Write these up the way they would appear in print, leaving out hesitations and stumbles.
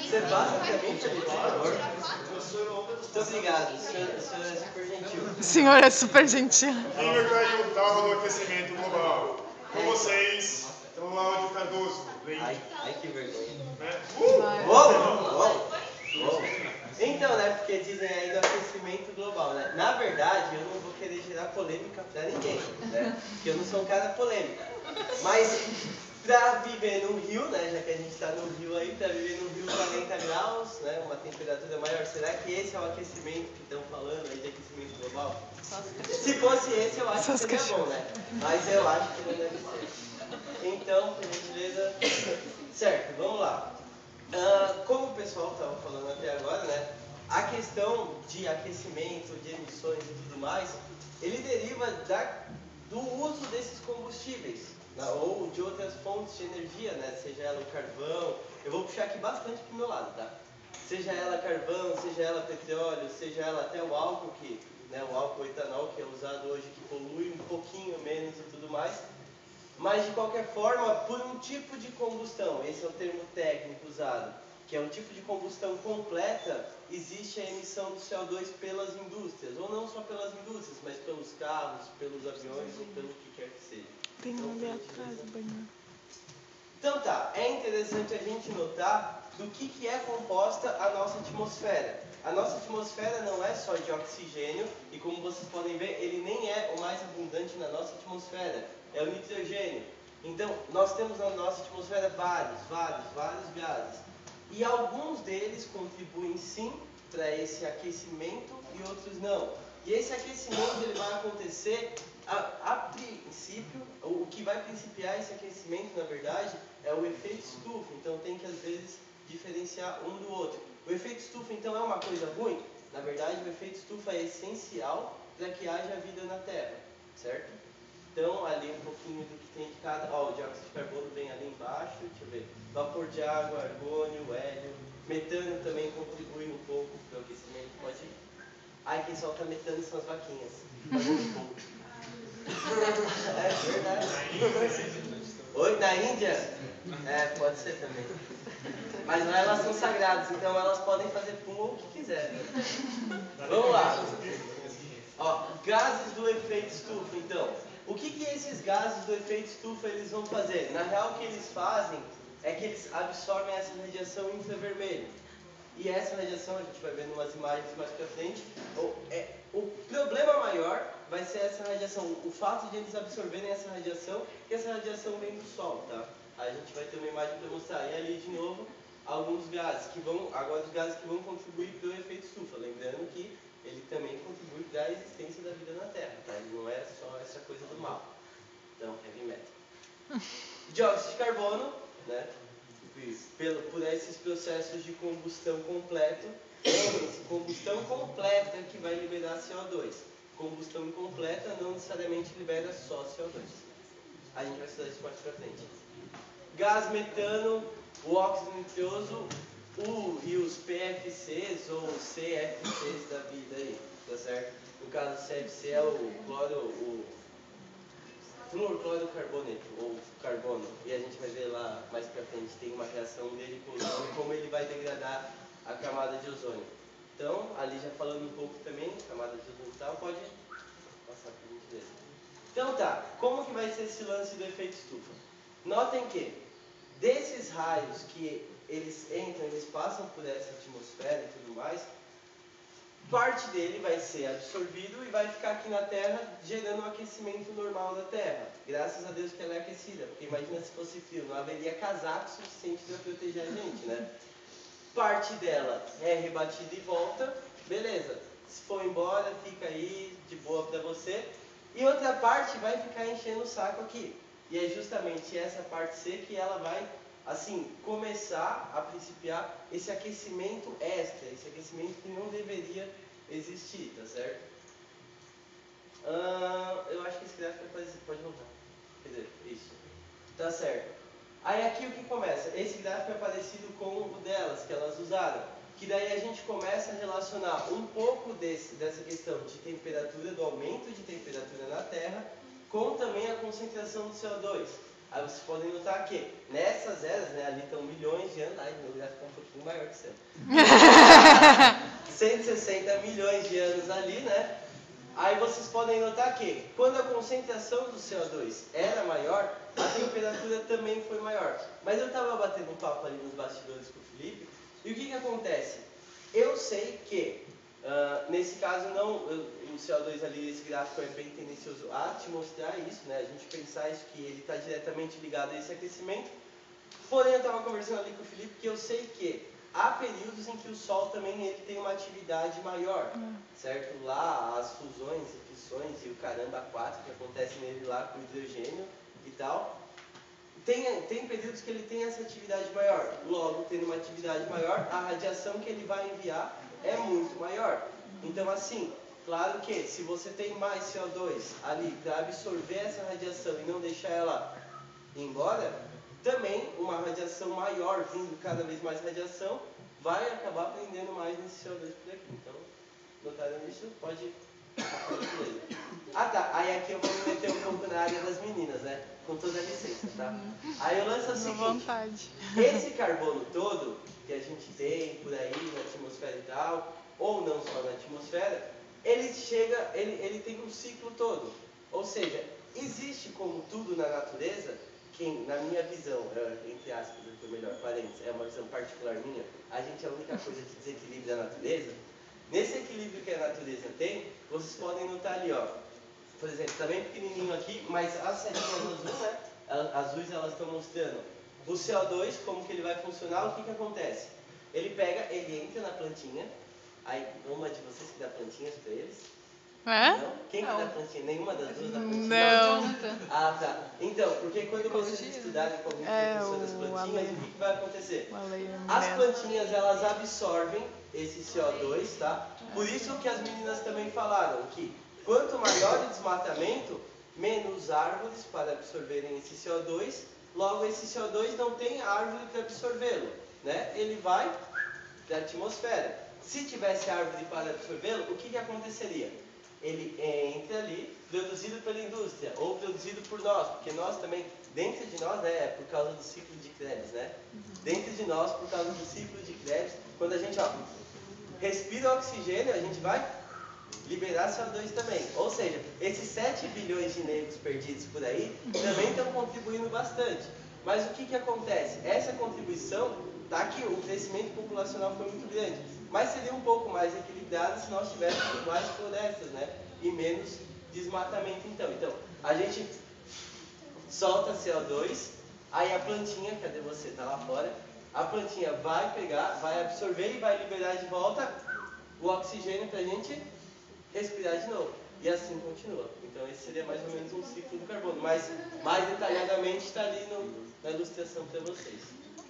Você passa pra mim, Felipe, por favor? Muito obrigado, o senhor é super gentil. O senhor é super gentil. Quem vai cair o tal do aquecimento global? Com vocês, então Cláudio Cardoso. Ai, que vergonha. Né? Uou. Então, né, porque dizem aí do aquecimento global, né? Na verdade, eu não vou querer gerar polêmica pra ninguém, né? Porque eu não sou um cara polêmico. Mas pra viver no Rio, né, já que a gente tá no Rio aí, pra viver no Rio 40 graus, né, uma temperatura maior, será que esse é o aquecimento que estão falando aí de aquecimento global? Se fosse esse, eu acho que seria bom, né? Mas eu acho que não deve ser. Então, por gentileza, certo, vamos lá. Como o pessoal estava falando até agora, né, a questão de aquecimento, de emissões e tudo mais, ele deriva do uso desses combustíveis, né, ou de outras fontes de energia, né, seja ela o carvão, eu vou puxar aqui bastante para o meu lado, tá? Seja ela carvão, seja ela petróleo, seja ela até o álcool, né, o álcool etanol que é usado hoje, que polui um pouquinho menos e tudo mais. Mas, de qualquer forma, por um tipo de combustão, esse é o termo técnico usado, que é um tipo de combustão completa, existe a emissão do CO2 pelas indústrias, ou não só pelas indústrias, mas pelos carros, pelos aviões, ou pelo que quer que seja. Tem um ali atrás do banheiro. Então tá, é interessante a gente notar do que é composta a nossa atmosfera. A nossa atmosfera não é só de oxigênio, e como vocês podem ver, ele nem é o mais abundante na nossa atmosfera, é o nitrogênio. Então, nós temos na nossa atmosfera vários gases. E alguns deles contribuem sim para esse aquecimento e outros não. E esse aquecimento ele vai acontecer a princípio, o que vai principiar esse aquecimento, na verdade, é o efeito estufa. Então tem que às vezes diferenciar um do outro. O efeito estufa então é uma coisa ruim? Na verdade, o efeito estufa é essencial para que haja vida na Terra, certo? Então, ali um pouquinho do que tem de cada... Ó, o dióxido de carbono vem ali embaixo, deixa eu ver. Vapor de água, argônio, hélio. Metano também contribui um pouco para o aquecimento, pode ir. Ai, quem solta metano são as vaquinhas. É verdade. Oi, na Índia? É, pode ser também. Mas lá elas são sagradas, então elas podem fazer pum o que quiserem. Vamos lá. Ó, gases do efeito estufa, então. O que esses gases do efeito estufa eles vão fazer? Na real, o que eles fazem é que eles absorvem essa radiação infravermelha. E essa radiação, a gente vai ver em umas imagens mais pra frente, o problema maior vai ser essa radiação, o fato de eles absorverem essa radiação, que essa radiação vem do Sol, tá? A gente vai ter uma imagem para mostrar. E ali, de novo, alguns gases que vão, agora os gases que vão contribuir para o efeito estufa, lembrando que ele também contribui para a existência da vida na Terra, tá? Ele não é só essa coisa do mal. Então, heavy metal. Dióxido de carbono, né? Por esses processos de combustão completo, lembrem-se, combustão completa que vai liberar CO2. Combustão incompleta não necessariamente libera só CO2. A gente vai estudar isso mais pra frente. Gás metano, o óxido nitroso, e os PFCs ou CFCs da vida aí, tá certo? No caso, o CFC é o fluorclorocarboneto, ou carbono, e a gente vai ver lá mais pra frente, tem uma reação dele com o ozônio, como ele vai degradar a camada de ozônio. Então, ali já falando um pouco também, camada de ozônio e tal, pode passar por gentileza. Então tá, como que vai ser esse lance do efeito estufa? Notem que, desses raios que eles entram, eles passam por essa atmosfera e tudo mais, parte dele vai ser absorvido e vai ficar aqui na Terra gerando um aquecimento normal da Terra. Graças a Deus que ela é aquecida, porque imagina se fosse frio, não haveria casaco suficiente para proteger a gente, né? Parte dela é rebatida e volta, beleza. Se for embora, fica aí de boa para você. E outra parte vai ficar enchendo o saco aqui. E é justamente essa parte C que ela vai, assim, começar a principiar esse aquecimento extra, esse aquecimento que não deveria existir, tá certo? Eu acho que esse gráfico pode voltar. Quer dizer, isso. Tá certo. Aí aqui o que começa? Esse gráfico é parecido com o delas, que elas usaram. Que daí a gente começa a relacionar um pouco dessa questão de temperatura, do aumento de temperatura na Terra, com também a concentração do CO2. Aí vocês podem notar que nessas eras, né, ali estão milhões de anos, ai, meu gráfico é um pouquinho maior que o seu. 160 milhões de anos ali, né? Aí vocês podem notar que quando a concentração do CO2 era maior, a temperatura também foi maior. Mas eu estava batendo um papo ali nos bastidores com o Felipe, e o que acontece? Eu sei que, nesse caso, o CO2 ali, esse gráfico é bem tendencioso a te mostrar isso, né? A gente pensar isso, que ele está diretamente ligado a esse aquecimento. Porém, eu estava conversando ali com o Felipe que eu sei que há períodos em que o Sol também ele tem uma atividade maior, certo? Lá, as fusões e fissões e o caramba 4 que acontece nele lá com o hidrogênio e tal. Tem períodos que ele tem essa atividade maior. Logo, tendo uma atividade maior, a radiação que ele vai enviar é muito maior. Então, assim, claro que se você tem mais CO2 ali para absorver essa radiação e não deixar ela ir embora, também uma radiação maior, vindo cada vez mais radiação, vai acabar prendendo mais nesse CO2 por aqui. Então, notaram isso? Pode... Ah tá, aí aqui eu vou me meter um pouco na área das meninas, né? Com toda a licença, tá? Aí eu lanço o seguinte, esse carbono todo que a gente tem por aí na atmosfera e tal, ou não só na atmosfera, ele tem um ciclo todo. Ou seja, existe como tudo na natureza, que na minha visão, entre aspas, foi melhor, parênteses, é uma visão particular minha, a gente é a única coisa que desequilibra a natureza. Nesse equilíbrio que a natureza tem, vocês podem notar ali, ó, por exemplo, está bem pequenininho aqui, mas as setinhas azuis, né? Azuis elas estão mostrando o CO2, como que ele vai funcionar, o que acontece? Ele entra na plantinha, aí uma de vocês que dá plantinhas para eles? Não? Quem que dá plantinha? Nenhuma das duas dá plantinha? Não. Ah, tá. Então, porque quando vocês estudarem como professor das plantinhas, o que vai acontecer? As plantinhas, elas absorvem esse CO2, tá? Por isso que as meninas também falaram que quanto maior o desmatamento, menos árvores para absorverem esse CO2, logo esse CO2 não tem árvore para absorvê-lo, né? Ele vai para a atmosfera. Se tivesse árvore para absorvê-lo, o que aconteceria? Ele entra ali, produzido pela indústria, ou produzido por nós, porque nós também, dentro de nós, né, é por causa do ciclo de Krebs, né? Dentro de nós, por causa do ciclo de Krebs, quando a gente, ó, respira oxigênio, a gente vai liberar CO2 também. Ou seja, esses 7 bilhões de negros perdidos por aí também estão contribuindo bastante. Mas o que acontece? Essa contribuição, tá que o crescimento populacional foi muito grande, mas seria um pouco mais equilibrado se nós tivéssemos mais florestas, né? E menos desmatamento, então. Então, a gente solta CO2, aí a plantinha, cadê você? Tá lá fora. A plantinha vai pegar, vai absorver e vai liberar de volta o oxigênio para a gente respirar de novo. E assim continua. Então esse seria mais ou menos um ciclo do carbono. Mas mais detalhadamente está ali na ilustração para vocês.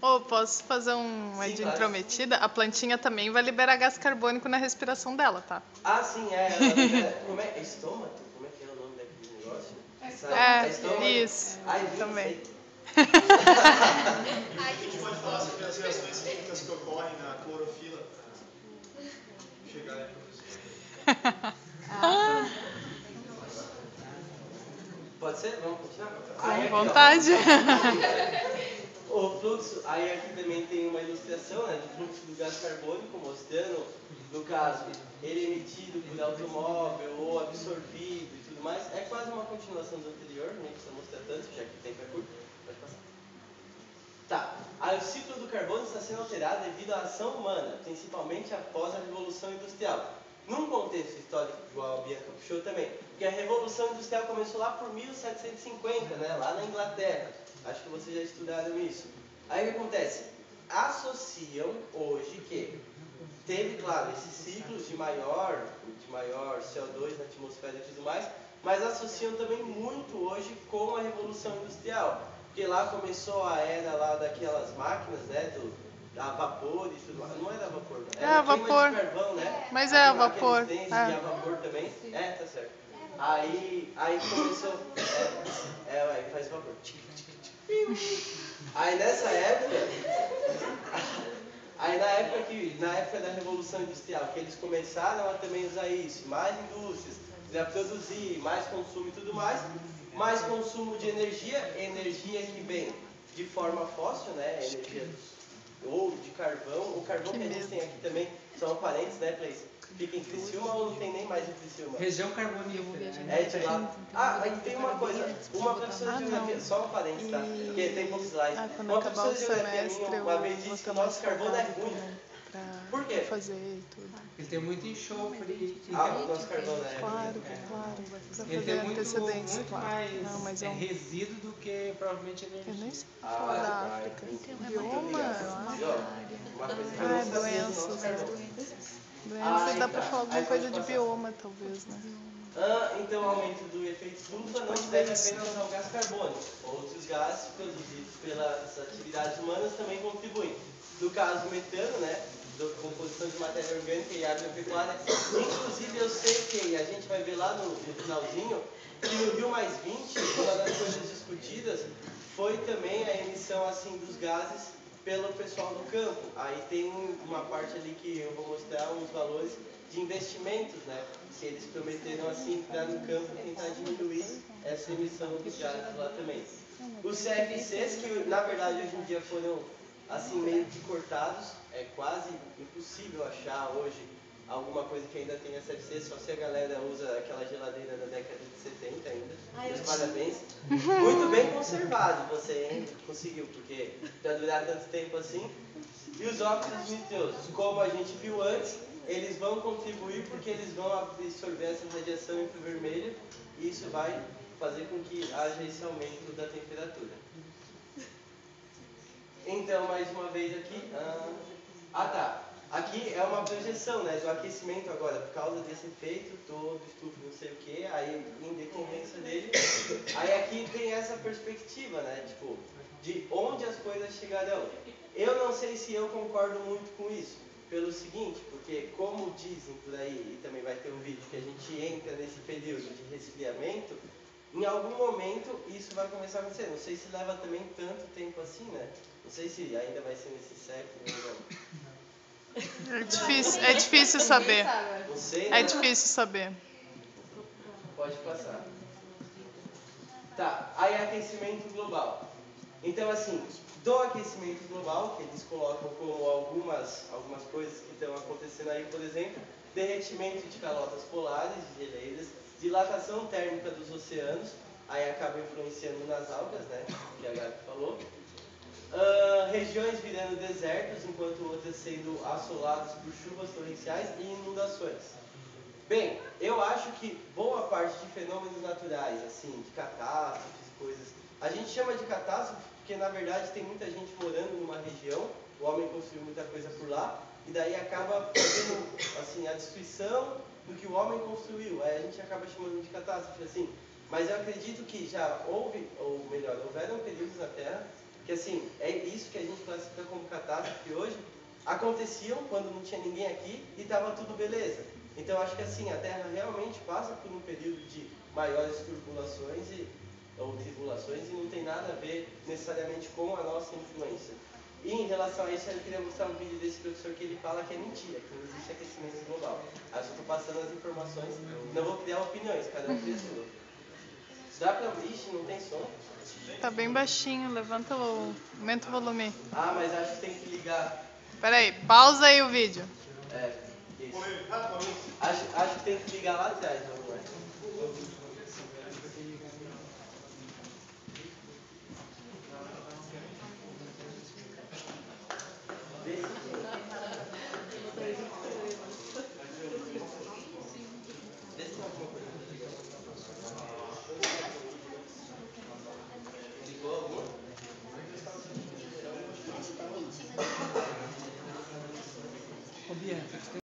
Posso fazer uma Sim, de claro. intrometida? A plantinha também vai liberar gás carbônico na respiração dela, tá? Ah, sim, ela libera. Como é? É estômago? Como é que é o nome daquele negócio? Estômago? Isso. Ai, também. A gente pode falar sobre as reações químicas que ocorrem na clorofila para chegar aí, professor. Pode ser? Vamos continuar? Com vontade. O fluxo, aí aqui também tem uma ilustração, né, do fluxo do gás carbônico, mostrando, no caso, ele emitido por automóvel ou absorvido e tudo mais. É quase uma continuação do anterior, nem precisa mostrar tanto, já que o tempo é curto. Pode passar. Tá, aí o ciclo do carbono está sendo alterado devido à ação humana, principalmente após a Revolução Industrial. Num contexto histórico, igual a Bianca puxou também, porque a Revolução Industrial começou lá por 1750, né, lá na Inglaterra. Acho que vocês já estudaram isso. Aí o que acontece? Associam hoje que teve, claro, esses ciclos de maior CO2 na atmosfera e tudo mais, mas associam também muito hoje com a Revolução Industrial. Porque lá começou a era lá daquelas máquinas, né, a vapor e tudo mais. Não era a vapor, não. Era a vapor. De carvão, né? Mas é a vapor. E a vapor também. Tá certo. Aí começou. Aí faz vapor. Aí nessa época. Aí na época da Revolução Industrial, que eles começaram a também usar isso, mais indústrias, a produzir, mais consumo e tudo mais, mais consumo de energia que vem de forma fóssil, né? Energia ou de carvão. O carvão que a gente tem aqui também são parentes, né, Place? Fica em Criciúma ou não tem nem mais em Criciúma? Região carbonífera. É de lá. Ah, mas tem uma coisa. Uma professora de geografia, só um parênteses, tá? Porque tem poucos slides. Uma professora de geografia minha uma vez disse que o nosso carbono é ruim. Por quê? Fazer e tudo. Ele tem muito enxofre. O nosso carbono é ruim. Claro, claro. Vai precisar Ele fazer tem muito antecedência, mais claro. Não, mas resíduo do que provavelmente eu nem energia. sei falar da África. Bioma, Uma coisa que eu não sabia do nosso doenças. carbono. Doenças dá pra falar alguma coisa de bioma, talvez, né? Então, o aumento do efeito estufa não se deve apenas ao gás carbônico. Outros gases produzidos pelas atividades humanas também contribuem. No caso, o metano, né, da composição de matéria orgânica e agropecuária. Inclusive, eu sei que a gente vai ver lá no finalzinho que no Rio+20, uma das coisas discutidas foi também a emissão assim dos gases pelo pessoal do campo. Aí tem uma parte ali que eu vou mostrar uns valores de investimentos, né? Que eles prometeram assim entrar no campo e tentar diminuir essa emissão dos gases lá também. Os CFCs, que na verdade hoje em dia foram assim meio que cortados, é quase impossível achar hoje alguma coisa que ainda tenha CFC, só se a galera usa aquela geladeira da década de 70 ainda. Meus parabéns. Muito bem conservado você ainda conseguiu, porque já durar tanto tempo assim. E os óxidos nitrosos, como a gente viu antes, eles vão contribuir porque eles vão absorver essa radiação infravermelha e isso vai fazer com que haja esse aumento da temperatura. Então, mais uma vez aqui, tá. Aqui é uma projeção, né, do aquecimento agora, por causa desse efeito todo, estufa, não sei o que, aí em decorrência dele, aí aqui tem essa perspectiva, né, tipo, de onde as coisas chegarão. Eu não sei se eu concordo muito com isso, pelo seguinte, porque como dizem por aí, e também vai ter um vídeo que a gente entra nesse período de resfriamento, em algum momento isso vai começar a acontecer. Não sei se leva também tanto tempo assim, né? Não sei se ainda vai ser nesse século ou não. É difícil saber. Não sei, né? É difícil saber. Pode passar. Tá, aí aquecimento global. Então, assim, do aquecimento global, que eles colocam como algumas coisas que estão acontecendo aí, por exemplo, derretimento de calotas polares, de geleiras, dilatação térmica dos oceanos, aí acaba influenciando nas algas, né, que a Gabi falou. Regiões virando desertos, enquanto outras sendo assoladas por chuvas torrenciais e inundações. Bem, eu acho que boa parte de fenômenos naturais, assim, de catástrofes e coisas, a gente chama de catástrofe porque na verdade tem muita gente morando numa região, o homem construiu muita coisa por lá, e daí acaba fazendo, assim, a destruição do que o homem construiu, aí a gente acaba chamando de catástrofe, assim. Mas eu acredito que já houve, ou melhor, houveram períodos na Terra que, assim, é isso que a gente classifica como catástrofe hoje, aconteciam quando não tinha ninguém aqui e estava tudo beleza. Então, eu acho que, assim, a Terra realmente passa por um período de maiores turbulações ou tribulações e não tem nada a ver necessariamente com a nossa influência. E em relação a isso, eu queria mostrar um vídeo desse professor que ele fala que é mentira, que não existe aquecimento global. Aí eu só estou passando as informações, não vou criar opiniões, cada um cria sua. Dá pra... Ixi, não tem som? Tá bem baixinho, aumenta o volume. Ah, mas acho que tem que ligar. Peraí, pausa aí o vídeo. Isso. Acho que tem que ligar lá atrás, vamos lá. Vê se tem alguma coisa.